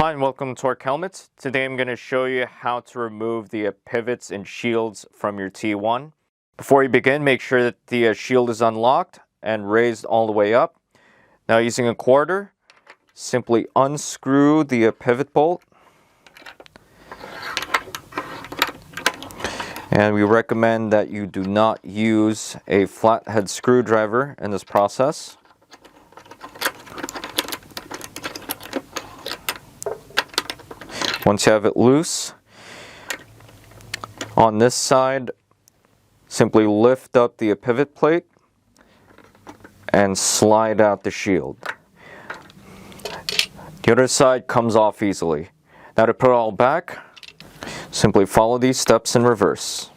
Hi and welcome to Torc Helmets. Today I'm going to show you how to remove the pivots and shields from your T1. Before you begin, make sure that the shield is unlocked and raised all the way up. Now using a quarter, simply unscrew the pivot bolt. And we recommend that you do not use a flathead screwdriver in this process. Once you have it loose, on this side, simply lift up the pivot plate and slide out the shield. The other side comes off easily. Now to put it all back, simply follow these steps in reverse.